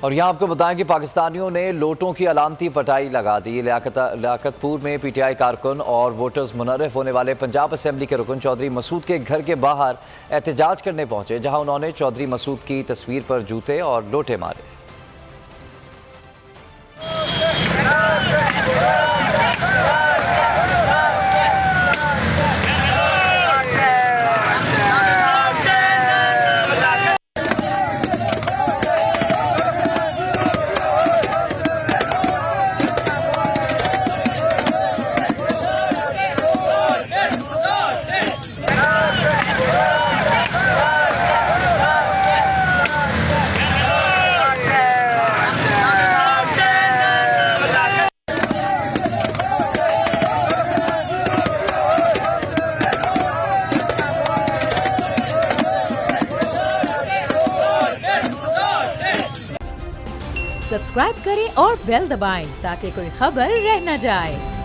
और यहाँ आपको बताएं कि पाकिस्तानियों ने लोटों की अलामती पटाई लगा दी। लियाकतपुर में पीटीआई कारकुन और वोटर्स मुनर्रफ होने वाले पंजाब असेंबली के रुकन चौधरी मसूद के घर के बाहर एहतजाज करने पहुंचे, जहां उन्होंने चौधरी मसूद की तस्वीर पर जूते और लोटे मारे। सब्सक्राइब करें और बेल दबाएं ताकि कोई खबर रह न जाए।